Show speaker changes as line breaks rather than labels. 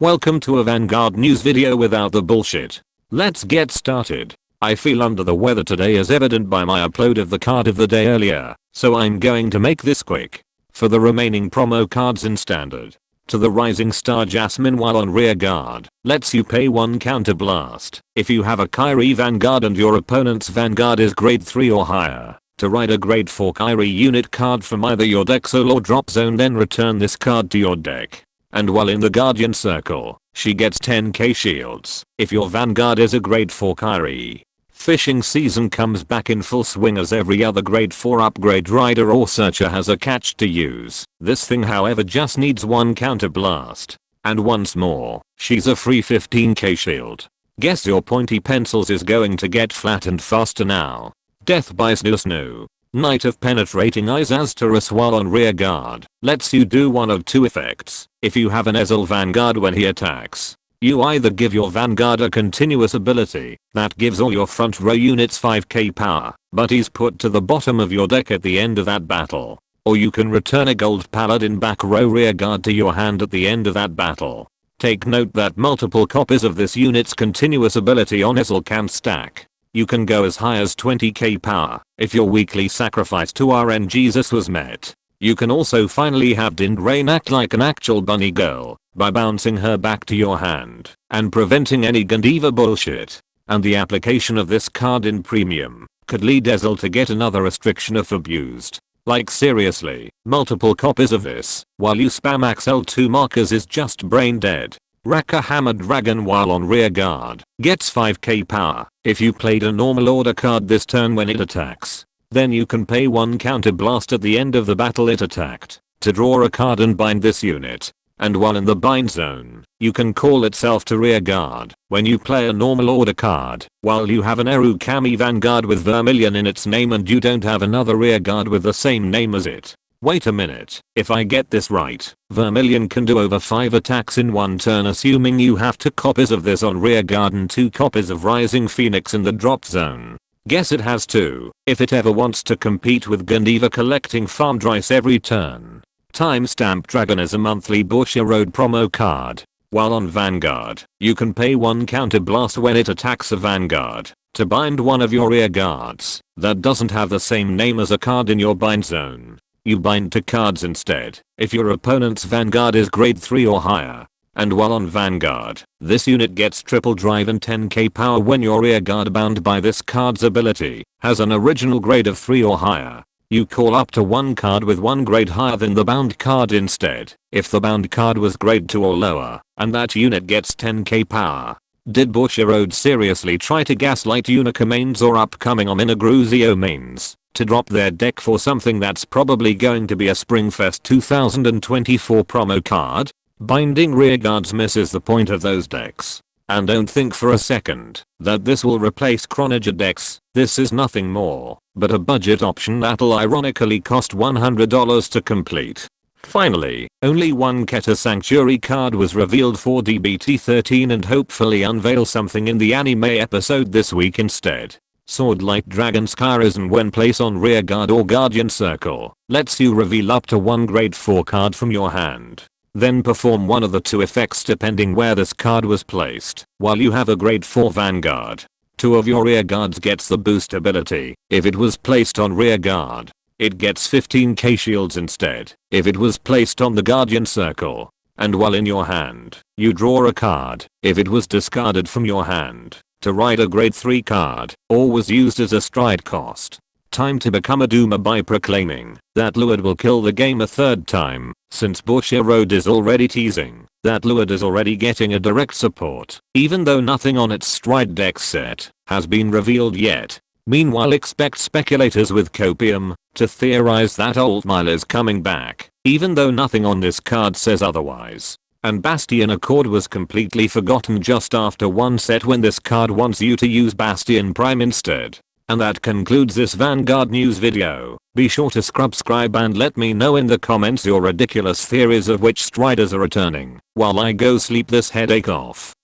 Welcome to a Vanguard News video without the bullshit. Let's get started. I feel under the weather today as evident by my upload of the card of the day earlier, so I'm going to make this quick. For the remaining promo cards in standard. To the Rising Star Jasmine while on rear guard, lets you pay 1 counter blast if you have a Kyrie Vanguard and your opponent's Vanguard is grade 3 or higher. To ride a grade 4 Kyrie unit card from either your deck solo or drop zone, then return this card to your deck. And while in the Guardian Circle, she gets 10k shields if your Vanguard is a grade 4 Kyrie. Fishing season comes back in full swing as every other grade 4 upgrade rider or searcher has a catch to use. This thing however just needs 1 counter blast. And once more, she's a free 15k shield. Guess your pointy pencils is going to get flattened faster now. Death by Snoo. Knight of Penetrating Eyes Azteris while on rear guard, lets you do one of two effects. If you have an Ezel Vanguard when he attacks, you either give your Vanguard a continuous ability that gives all your front row units 5k power, but he's put to the bottom of your deck at the end of that battle. Or you can return a gold paladin back row rear guard to your hand at the end of that battle. Take note that multiple copies of this unit's continuous ability on Ezel can stack. You can go as high as 20k power if your weekly sacrifice to RN Jesus was met. You can also finally have Dindrain act like an actual bunny girl by bouncing her back to your hand and preventing any Gandiva bullshit. And the application of this card in premium could lead Ezel to get another restriction if abused. Like seriously, multiple copies of this while you spam XL2 markers is just brain dead. Raka Hammer Dragon while on rear guard gets 5k power if you played a normal order card this turn when it attacks. Then you can pay 1 counter blast at the end of the battle it attacked to draw a card and bind this unit. And while in the bind zone, you can call itself to rear guard when you play a normal order card while you have an Eru Kami Vanguard with Vermilion in its name and you don't have another rear guard with the same name as it. Wait a minute, if I get this right, Vermilion can do over 5 attacks in 1 turn assuming you have 2 copies of this on rear guard and 2 copies of Rising Phoenix in the drop zone. Guess it has to, if it ever wants to compete with Gandiva collecting farm dice every turn. Timestamp Dragon is a monthly Bushiroad Road promo card. While on Vanguard, you can pay 1 counter blast when it attacks a Vanguard to bind one of your rear guards that doesn't have the same name as a card in your bind zone. You bind 2 cards instead if your opponent's Vanguard is grade 3 or higher. And while on Vanguard, this unit gets triple drive and 10k power when your rear guard bound by this card's ability has an original grade of 3 or higher. You call up to 1 card with 1 grade higher than the bound card instead if the bound card was grade 2 or lower, and that unit gets 10k power. Did Bushiroad seriously try to gaslight Unica mains or upcoming Ominagruzio mains to drop their deck for something that's probably going to be a Springfest 2024 promo card? Binding rear guards misses the point of those decks. And don't think for a second that this will replace Chronoger decks. This is nothing more but a budget option that'll ironically cost $100 to complete. Finally, only 1 Keta Sanctuary card was revealed for DBT13 and hopefully unveil something in the anime episode this week instead. Swordlight Dragon Skyrisen when placed on rear guard or Guardian Circle lets you reveal up to 1 grade 4 card from your hand. Then perform one of the 2 effects depending where this card was placed while you have a grade 4 Vanguard. 2 of your rear guards gets the boost ability if it was placed on rear guard. It gets 15k shields instead if it was placed on the Guardian Circle. And while in your hand, you draw a card if it was discarded from your hand to ride a grade 3 card or was used as a stride cost. Time to become a doomer by proclaiming that Luard will kill the game a 3rd time, since Bushiroad is already teasing that Luard is already getting a direct support, even though nothing on its stride deck set has been revealed yet. Meanwhile, expect speculators with copium to theorize that Altmile is coming back, even though nothing on this card says otherwise. And Bastion Accord was completely forgotten just after 1 set when this card wants you to use Bastion Prime instead. And that concludes this Vanguard News video. Be sure to subscribe and let me know in the comments your ridiculous theories of which striders are returning while I go sleep this headache off.